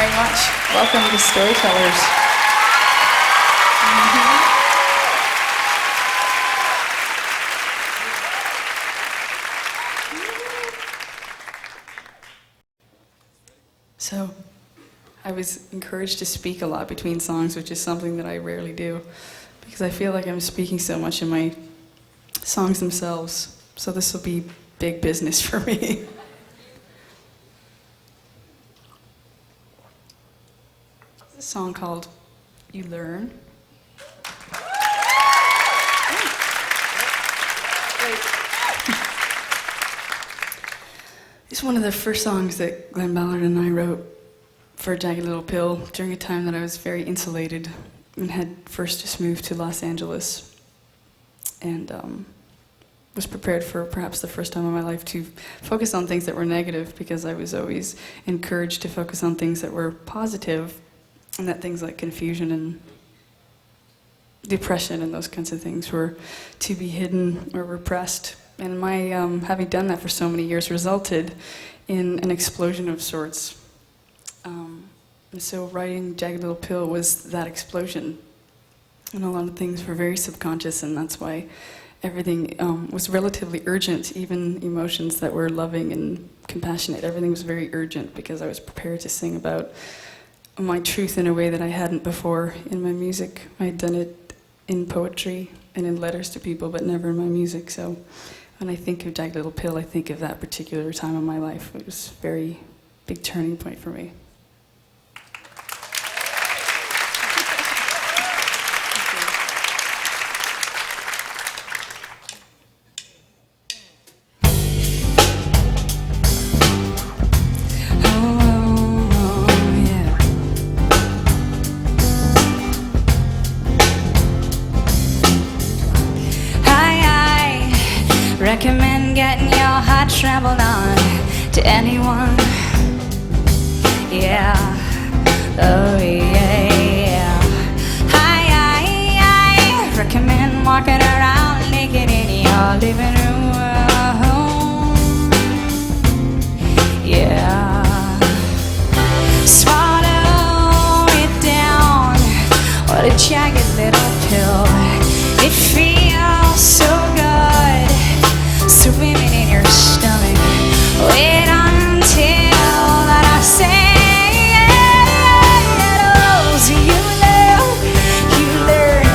very much. Welcome to Storytellers. So, I was encouraged to speak a lot between songs, which is something that I rarely do, because I feel like I'm speaking so much in my songs themselves. So this will be big business for me. It's a song called You Learn. It's one of the first songs that Glenn Ballard and I wrote for Jagged Little Pill during a time that I was very insulated and had first just moved to Los Angeles and was prepared for perhaps the first time in my life to focus on things that were negative, because I was always encouraged to focus on things that were positive, and that things like confusion and depression and those kinds of things were to be hidden or repressed. And my having done that for so many years resulted in an explosion of sorts. And so writing Jagged Little Pill was that explosion. And a lot of things were very subconscious, and that's why everything was relatively urgent, even emotions that were loving and compassionate. Everything was very urgent because I was prepared to sing about my truth in a way that I hadn't before in my music. I had done it in poetry and in letters to people, but never in my music. So when I think of Jagged Little Pill, I think of that particular time in my life. It was a very big turning point for me. Recommend getting your heart traveled on to anyone. Yeah, oh yeah. I recommend walking around naked in your living room. Yeah, swallow it down. What a jagged little pill. It feels so good, swimming in your stomach. Wait until that I say, oh, so you learn, you learn,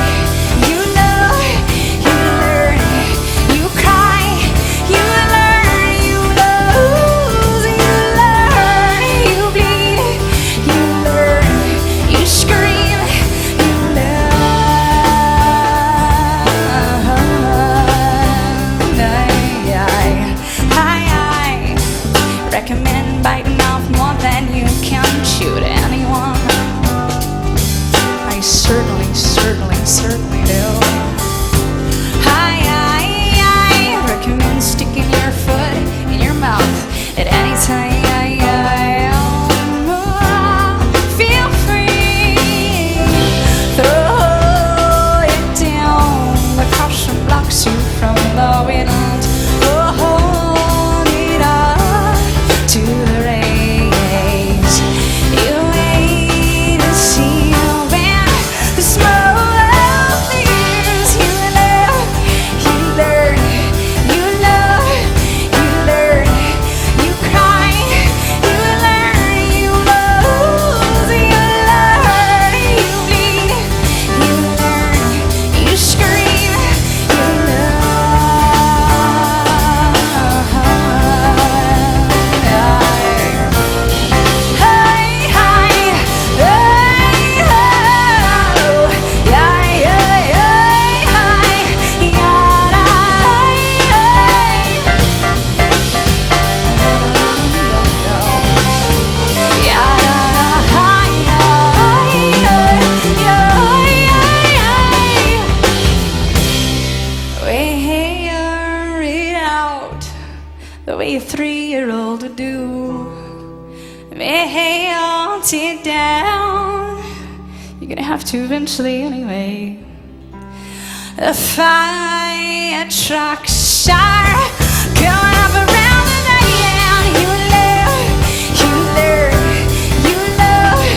you learn, you learn, you cry, you learn, you lose, you learn, you bleed, you learn, you scream, you learn. Recommend biting off more than you can chew to anyone. I certainly do. I recommend sticking your foot in your mouth at any time. Feel free, throw it down. The caution blocks you from the wind. Hold it up to the rays. You wait and see when the smoke clears. You learn, you learn, you learn, you learn, you cry, you learn, you lose, you learn, you bleed, you learn, you scream, you learn. The way a 3-year-old would do. Melt it down. You're gonna have to eventually anyway. The fire trucks are going up around the night, and you learn, you learn, you learn.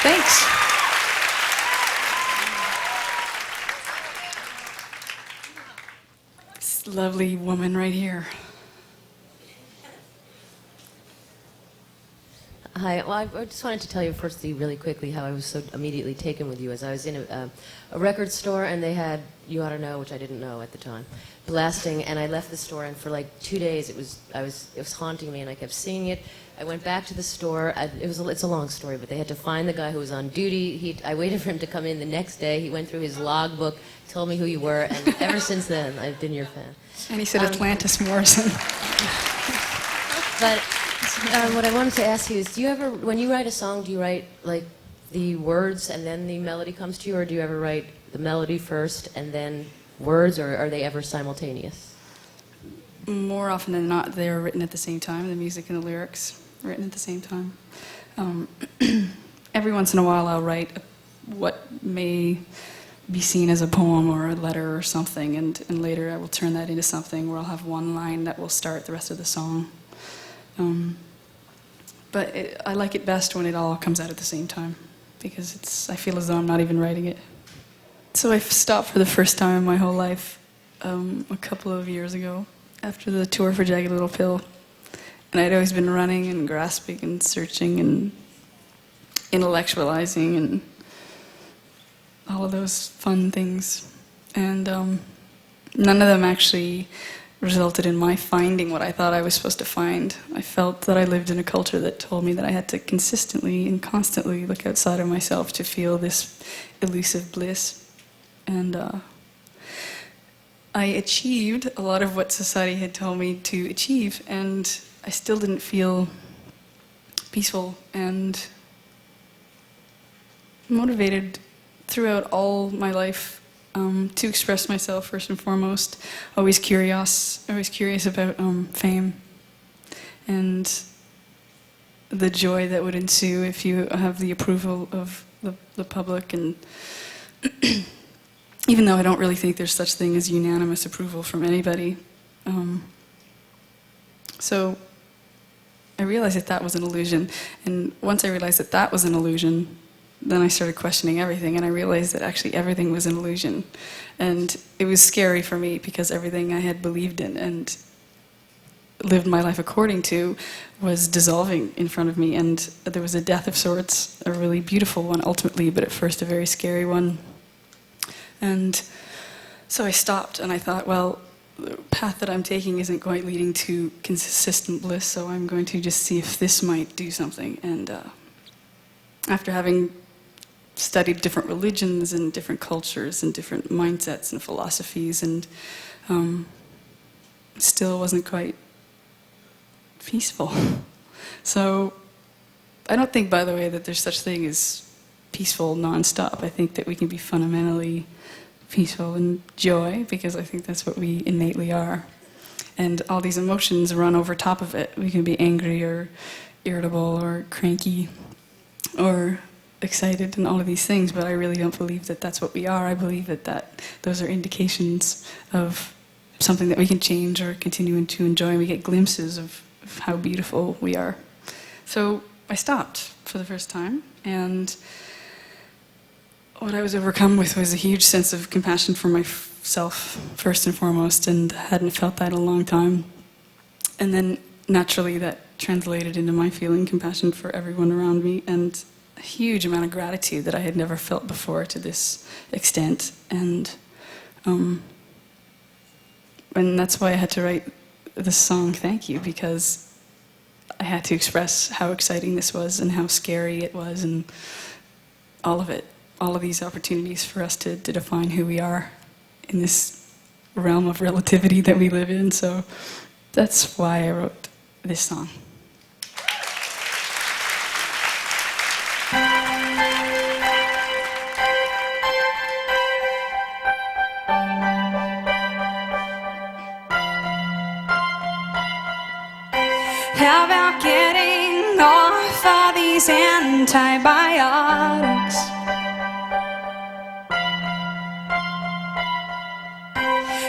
Thanks. This lovely woman right here. Hi. Well, I just wanted to tell you firstly, really quickly, how I was so immediately taken with you. As I was in a record store, and they had You Oughta Know, which I didn't know at the time, blasting, and I left the store, and for like 2 days, it was haunting me, and I kept singing it. I went back to the store. It's a long story, but they had to find the guy who was on duty. I waited for him to come in the next day. He went through his logbook, told me who you were, and ever since then, I've been your fan. And he said Atlantis Morrison. But what I wanted to ask you is, do you ever, when you write a song, do you write like the words and then the melody comes to you, or do you ever write the melody first and then words, or are they ever simultaneous? More often than not, they're written at the same time. The music and the lyrics are written at the same time. Every once in a while, I'll write what may be seen as a poem or a letter or something, and later I will turn that into something where I'll have one line that will start the rest of the song. But I like it best when it all comes out at the same time, because I feel as though I'm not even writing it. So I stopped for the first time in my whole life a couple of years ago, after the tour for Jagged Little Pill. And I'd always been running and grasping and searching and intellectualizing and all of those fun things. And none of them actually resulted in my finding what I thought I was supposed to find. I felt that I lived in a culture that told me that I had to consistently and constantly look outside of myself to feel this elusive bliss. And I achieved a lot of what society had told me to achieve, and I still didn't feel peaceful and motivated throughout all my life to express myself first and foremost. Always curious about fame and the joy that would ensue if you have the approval of the public. And even though I don't really think there's such thing as unanimous approval from anybody, so I realized that that was an illusion. And once I realized that that was an illusion, then I started questioning everything, and I realized that actually everything was an illusion. And it was scary for me, because everything I had believed in and lived my life according to was dissolving in front of me, and there was a death of sorts, a really beautiful one ultimately, but at first a very scary one. And so I stopped, and I thought, well, the path that I'm taking isn't quite leading to consistent bliss, so I'm going to just see if this might do something. And after having studied different religions and different cultures and different mindsets and philosophies, and still wasn't quite peaceful. So I don't think, by the way, that there's such thing as peaceful nonstop. I think that we can be fundamentally peaceful and joy, because I think that's what we innately are. And all these emotions run over top of it. We can be angry or irritable or cranky or excited and all of these things, but I really don't believe that that's what we are. I believe that those are indications of something that we can change or continue to enjoy, and we get glimpses of how beautiful we are. So I stopped for the first time, and what I was overcome with was a huge sense of compassion for myself, first and foremost, and hadn't felt that in a long time. And then naturally that translated into my feeling compassion for everyone around me, and a huge amount of gratitude that I had never felt before to this extent. And that's why I had to write this song, Thank You, because I had to express how exciting this was and how scary it was, and all of it, all of these opportunities for us to define who we are in this realm of relativity that we live in. So that's why I wrote this song. How about getting off all these antibiotics?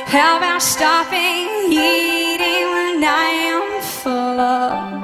How about stopping eating when I am full of?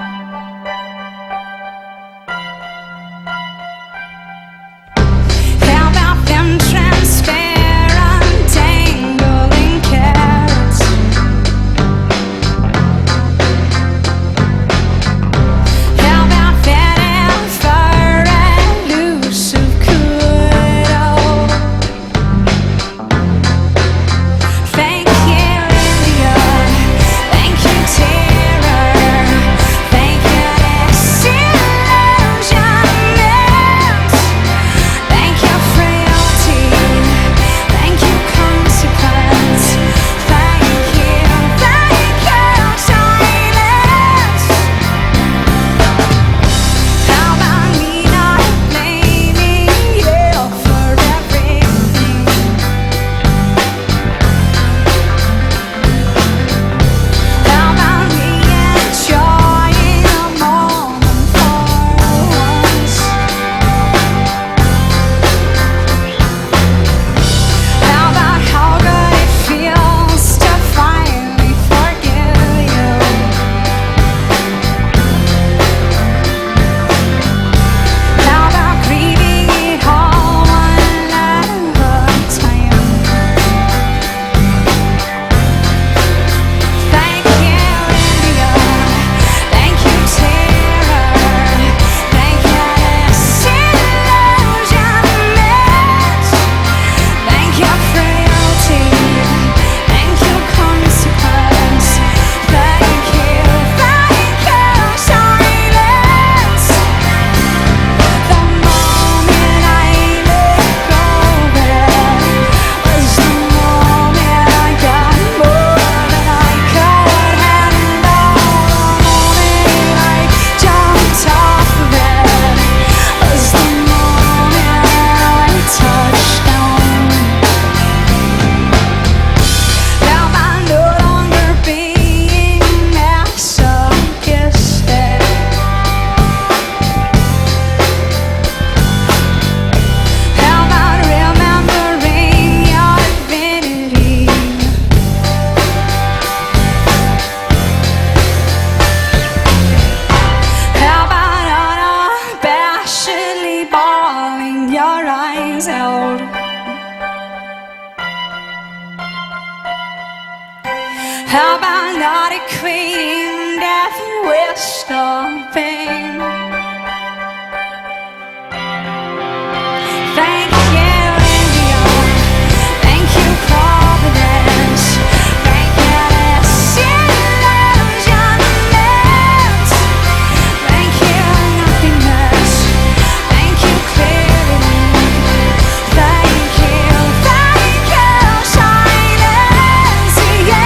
abashedly bawling, your eyes held. How about not equating death with stopping? Thank you, India. Thank you, Providence. Thank you, disillusionment. Thank you, nothingness. Thank you, clarity. Thank you, silence. Yeah.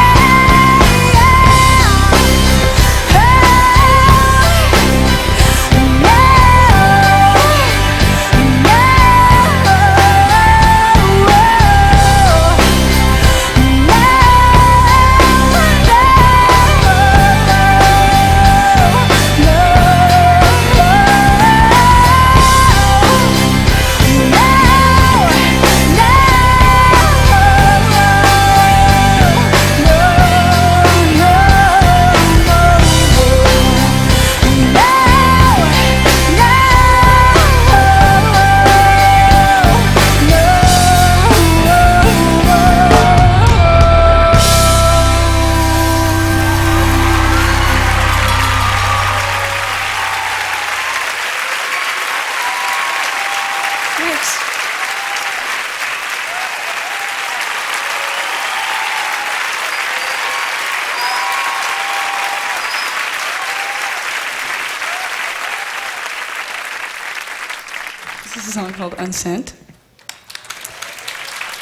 This is a song called Unsent.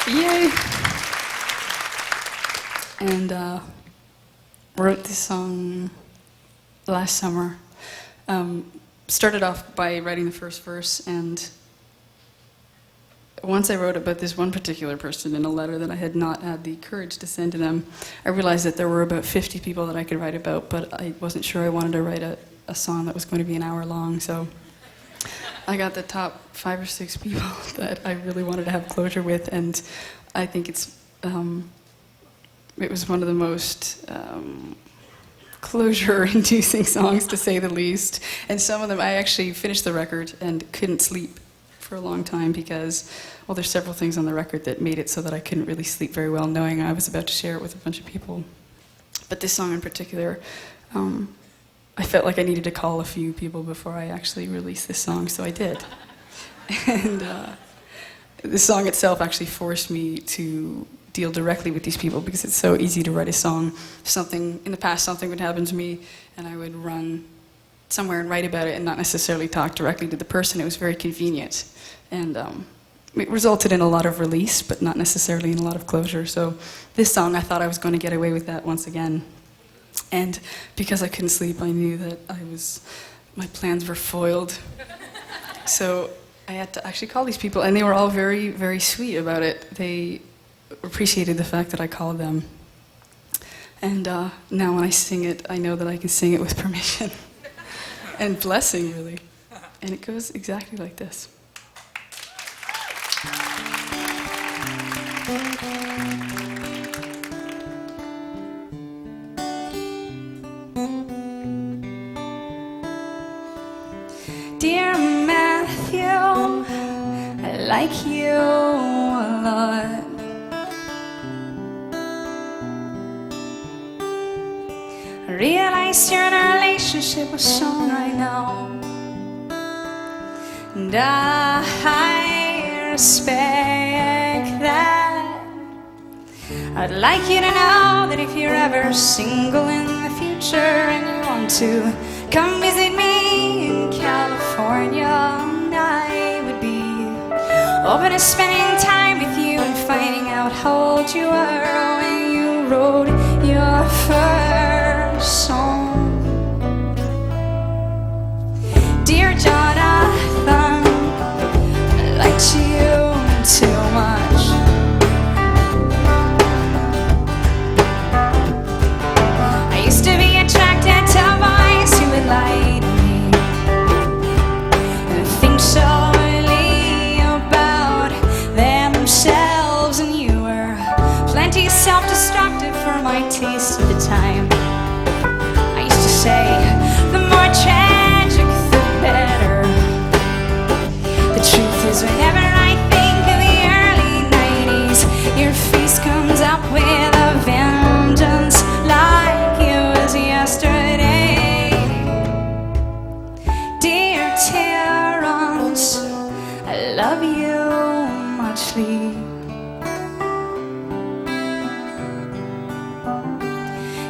Yay! And wrote this song last summer. Started off by writing the first verse, and once I wrote about this one particular person in a letter that I had not had the courage to send to them, I realized that there were about 50 people that I could write about, but I wasn't sure I wanted to write a song that was going to be an hour long, so I got the top 5 or 6 people that I really wanted to have closure with, and I think it was one of the most closure-inducing songs, to say the least. And some of them, I actually finished the record and couldn't sleep for a long time because, well, there's several things on the record that made it so that I couldn't really sleep very well, knowing I was about to share it with a bunch of people. But this song in particular, I felt like I needed to call a few people before I actually released this song, so I did. And the song itself actually forced me to deal directly with these people because it's so easy to write a song. In the past, something would happen to me, and I would run somewhere and write about it and not necessarily talk directly to the person. It was very convenient. And it resulted in a lot of release, but not necessarily in a lot of closure. So this song, I thought I was going to get away with that once again. And because I couldn't sleep, I knew that my plans were foiled. So I had to actually call these people, and they were all very, very sweet about it. They appreciated the fact that I called them. And now when I sing it, I know that I can sing it with permission. And blessing, really. And it goes exactly like this. Dear Matthew, I like you a lot. I realize you're in a relationship with someone right now, and I respect that. I'd like you to know that if you're ever single in the future and you want to come visit me in California, I would be open to spending time with you and finding out how old you were when you wrote your first song. Dear Jonathan, I liked you too much. I used to be attracted to boys who would lie to me and think solely about themselves, and you were plenty self-destructive for my taste at the time. love you muchly.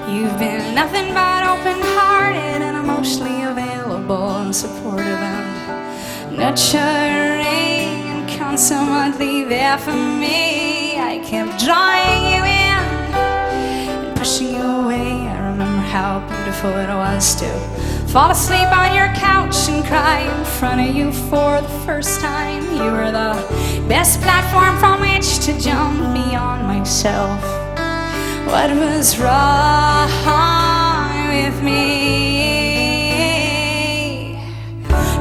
You've been nothing but open-hearted and emotionally available and supportive and nurturing and consummately there for me. I kept drawing you in and pushing you away. I remember how beautiful it was to fall asleep on your couch and cry in front of you for the first time. You were the best platform from which to jump beyond myself. What was wrong with me?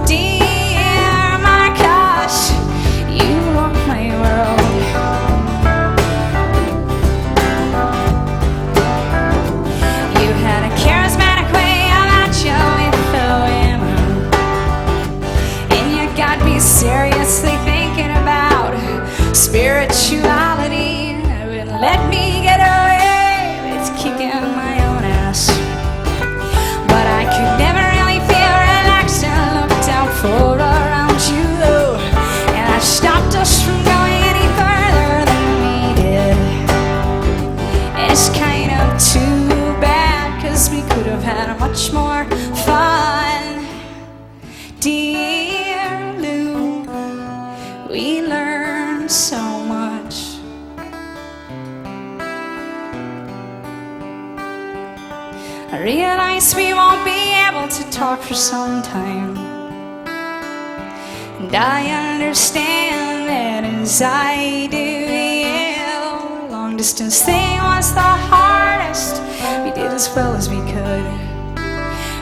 Dear my gosh, you rock my world. You had a charismatic way about you with the women, and you got me seriously thinking about spirituality. It wouldn't let me get away kicking my own ass, but I could never really feel relaxed and look doubtful around you though, and that stopped us from going any further than we did. It's kind of too bad, 'cause we could have had much more fun. Dear Lou, we learned so much. I realize we won't be able to talk for some time, and I understand that as I do. Yeah, long distance thing was the hardest. We did as well as we could.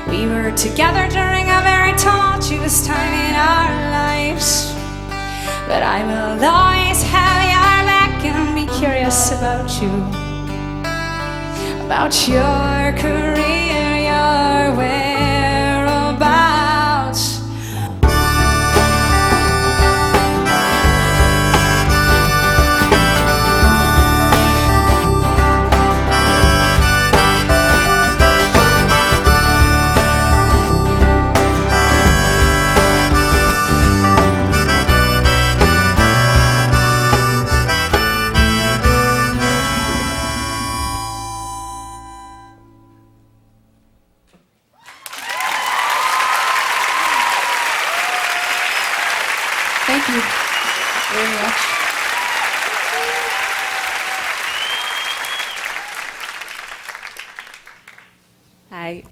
We were together during a very tumultuous time in our lives, but I will always have your back and be curious about you, about your career, your whereabouts. Thank you very much. Hi.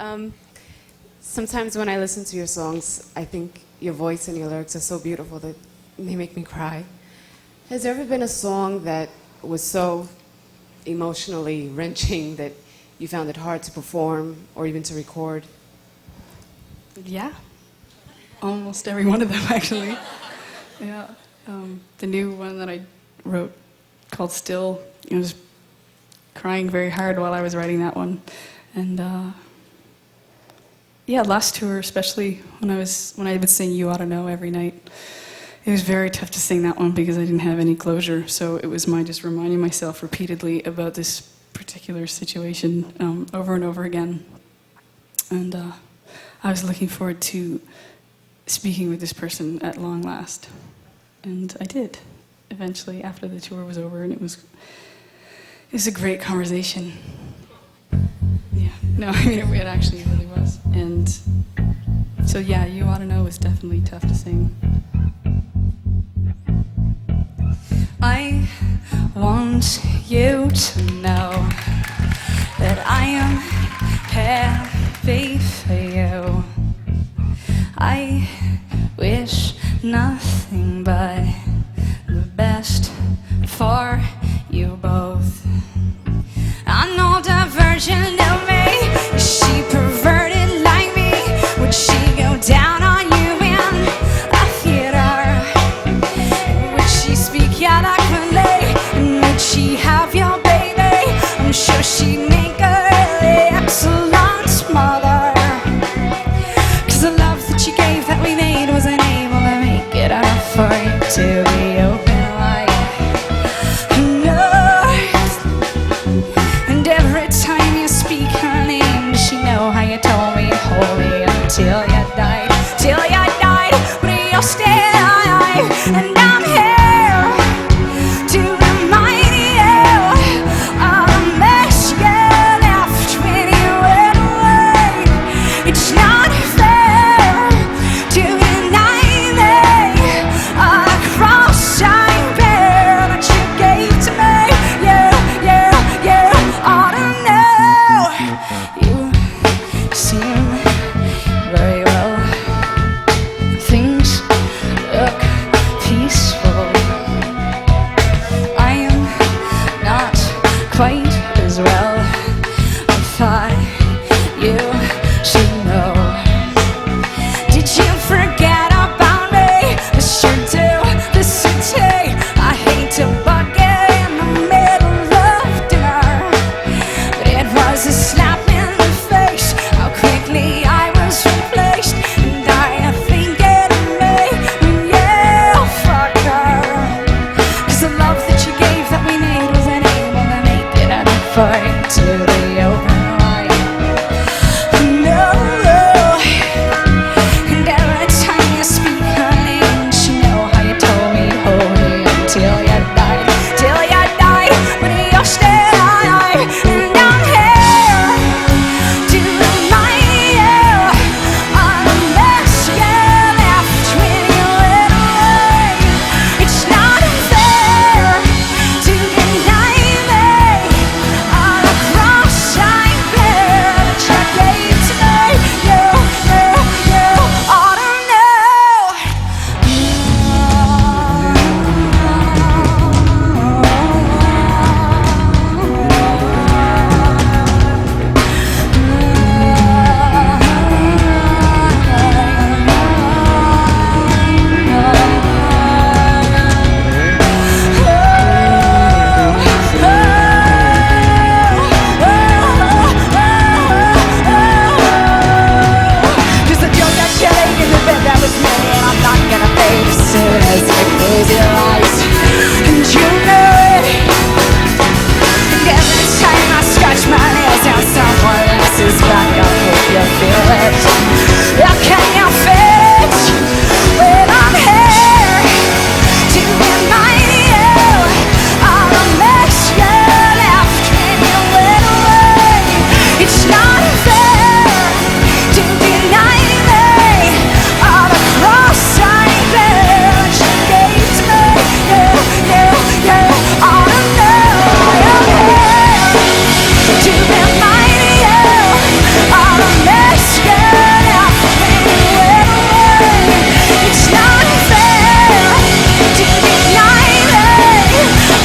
Sometimes when I listen to your songs, I think your voice and your lyrics are so beautiful that they make me cry. Has there ever been a song that was so emotionally wrenching that you found it hard to perform or even to record? Yeah, almost every one of them actually. Yeah, the new one that I wrote called Still, I was crying very hard while I was writing that one. And yeah, last tour, especially when I would sing You Oughta Know every night, it was very tough to sing that one because I didn't have any closure. So it was my just reminding myself repeatedly about this particular situation over and over again. And I was looking forward to speaking with this person at long last. And I did, eventually, after the tour was over, and it was a great conversation. Yeah, no, I mean, it actually really was. And so, yeah, You Oughta Know was definitely tough to sing. I want you to know that I am happy for you. I wish nothing but the best for you both. An older version of me, is she perverted like me? Would she go down on you in a theater? Would she speak eloquently? And would she have your baby? I'm sure she'd make a really excellent mother. 'Cause the love that you gave that we made wasn't able to make it enough for you to be open wide. And every time you speak her name, does she know how you told me hold me until you died? Till you died, but you're still alive. And I'm here to remind you of the mess you left when you went away. It's not fair to deny me of the cross I bear that you gave to me. You ought to know. You seem very well. Things look peaceful. I am not quite as well. I thought you should know. Did you forget about me? This should do, this should take. I hate to bug you in the middle of dinner, but it was a slap in the face how quickly I was replaced. And I think it made when you fuck her, 'cause the love that you gave that we made wasn't able to make it out of fight to the open light. No. And every time you speak her name, you know how you told me hold me until you died, but you're still alive. And I'm here to remind you of the mess you left when you went away. It's not fair to deny me of the cross I bear that you gave to me. You ought to know. Cause the joke that you laid in the bed, that was me, and I'm not gonna fade as soon as you close your eyes. And you know it. And every time I scratch my nails down someone else's back, I hope you feel it. How can you fit when I'm here to remind you of the mess you left when you went away? It's not fair to deny me of the cross I bear that you gave to me. You ought to know. I'm here to remind you of the mess you left when you went away. It's not fair to deny me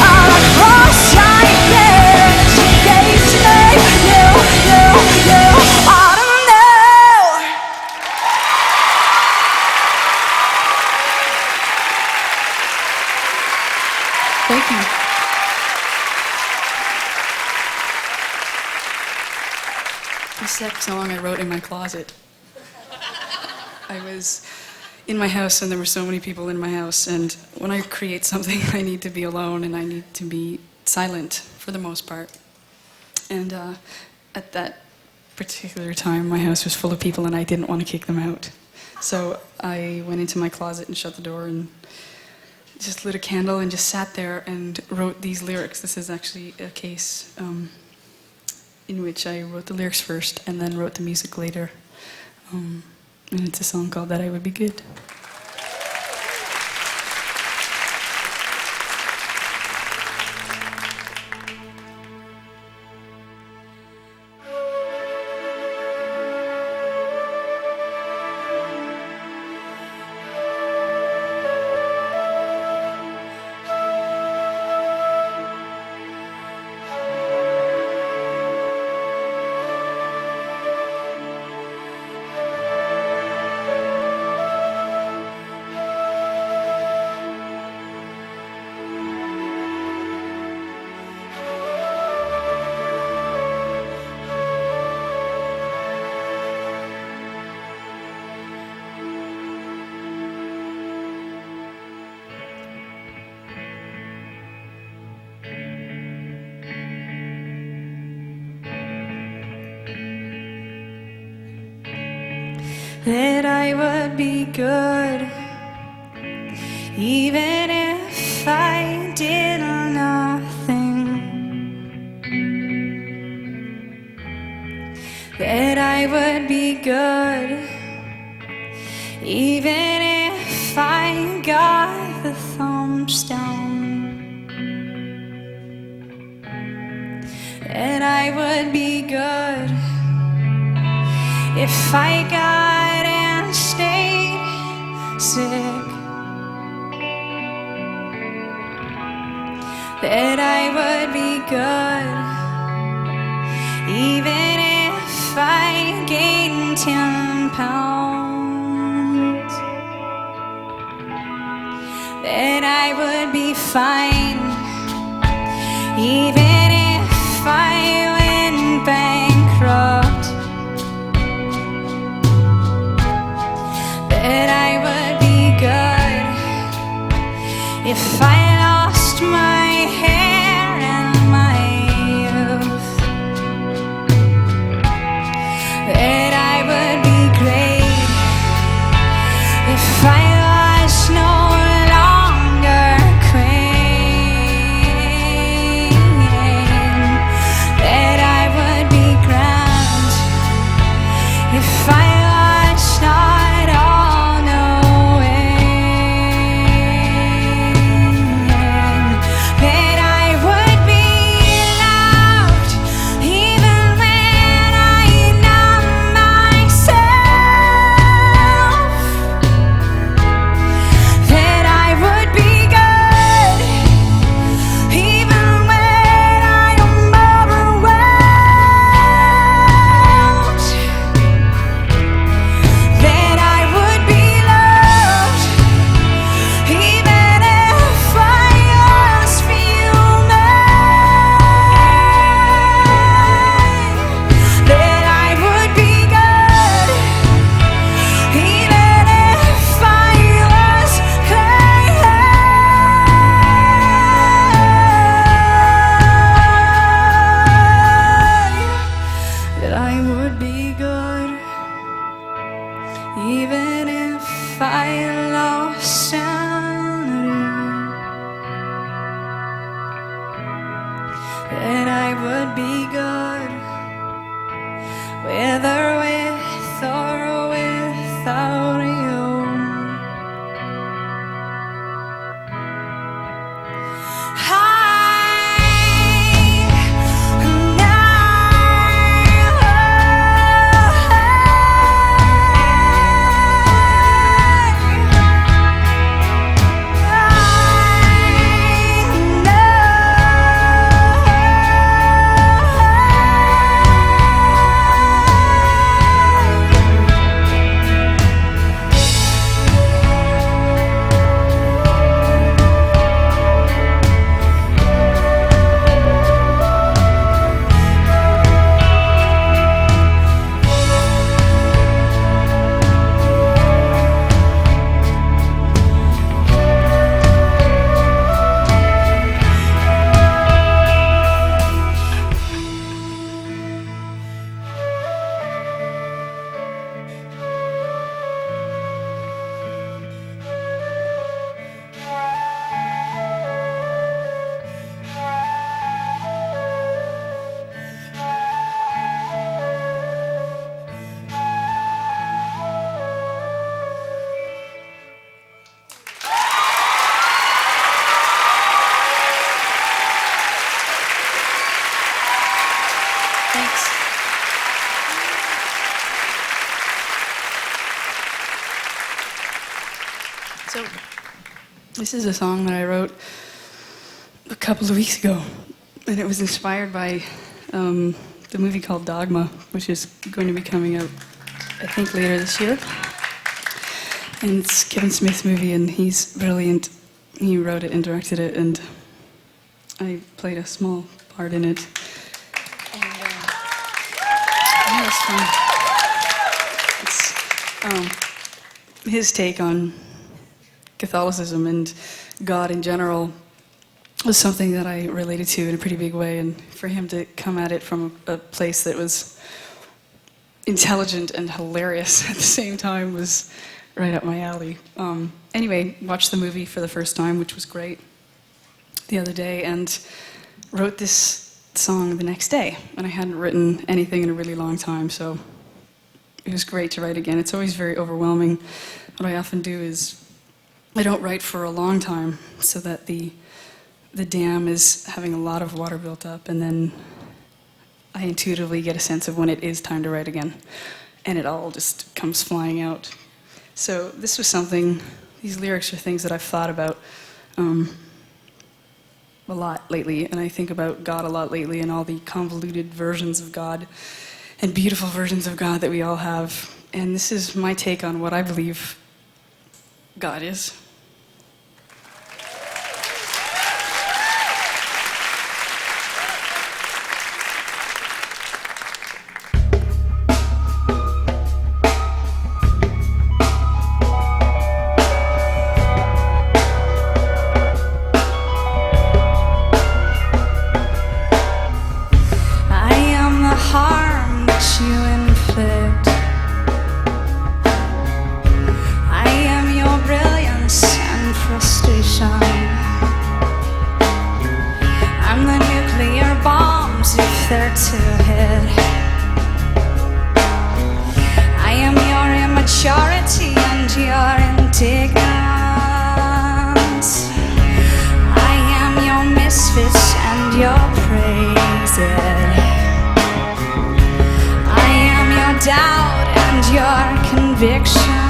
of the cross I bear that you gave to me. You ought to know. Thank you. This next song I wrote in my closet. I was in my house and there were so many people in my house, and when I create something I need to be alone and I need to be silent for the most part. And at that particular time my house was full of people and I didn't want to kick them out. So I went into my closet and shut the door and just lit a candle and just sat there and wrote these lyrics. This is actually a case in which I wrote the lyrics first and then wrote the music later. And it's a song called That I Would Be Good. that I would be good even if I did nothing, that I would be good, even if I got the thumbs down, that I would be good if I got and stayed sick, that I would be good even if I gained 10 pounds, that I would be fine even if I went bankrupt, that I would be good if I lost my hair and my youth, that I would be great if I was no longer queen, that I would be grand if I was not all knowing, that I would be loved even when I numb myself, that I would be good even when I am overwhelmed, that I would be loved even if I was fuming, that I would be good even if I was crying, that I would be good even if I lost sanity, that I would be good with or without you. Thanks. So, this is a song that I wrote a couple of weeks ago, and it was inspired by the movie called Dogma, which is going to be coming out, I think, later this year. And it's Kevin Smith's movie, and he's brilliant. He wrote it and directed it, and I played a small part in it. And yeah, it's fun. It's his take on Catholicism and God in general was something that I related to in a pretty big way, and for him to come at it from a place that was intelligent and hilarious at the same time was right up my alley. Anyway, watched the movie for the first time, which was great, the other day, and wrote this song the next day. And I hadn't written anything in a really long time, so it was great to write again. It's always very overwhelming. What I often do is I don't write for a long time so that the dam is having a lot of water built up, and then I intuitively get a sense of when it is time to write again, and it all just comes flying out. So this was something, these lyrics are things that I've thought about a lot lately, and I think about God a lot lately and all the convoluted versions of God and beautiful versions of God that we all have. And this is my take on what I believe God is. There to hit. I am your immaturity and your indignance. I am your misfits and your praises. I am your doubt and your conviction.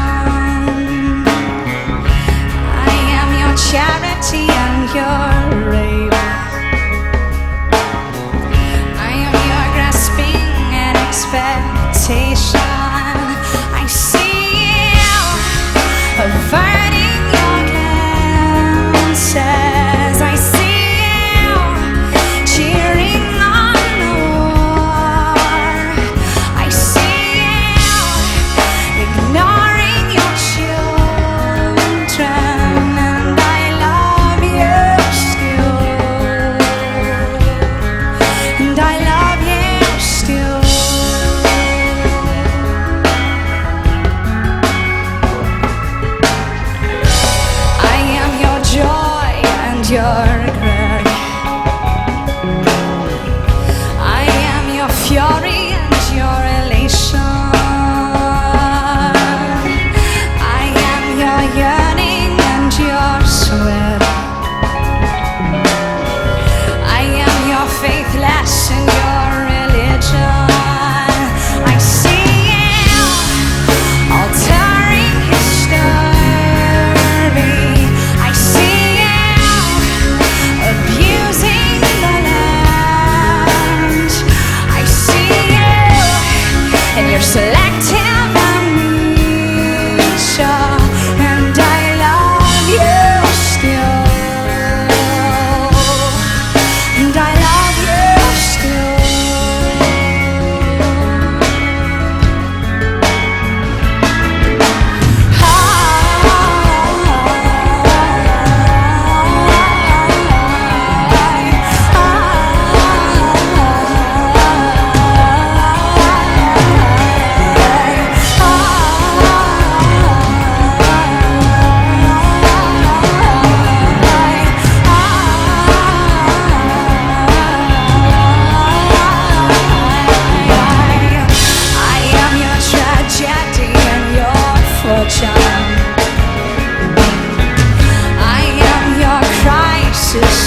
I am your charity and your rape. Expectation. I see you averting your glances. I see you cheering on the war. I see you ignoring your children, and I love you still. And I love you still. Your regret. I am your fury and your elation. I am your yearning and your sweat. I am your faithless and your religion. I see you altering history. I see abusing the land. I see you and your selective amnesia, and I love you still. And I love you still.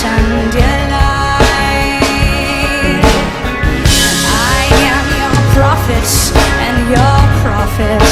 And delight. I am your prophets and your prophets.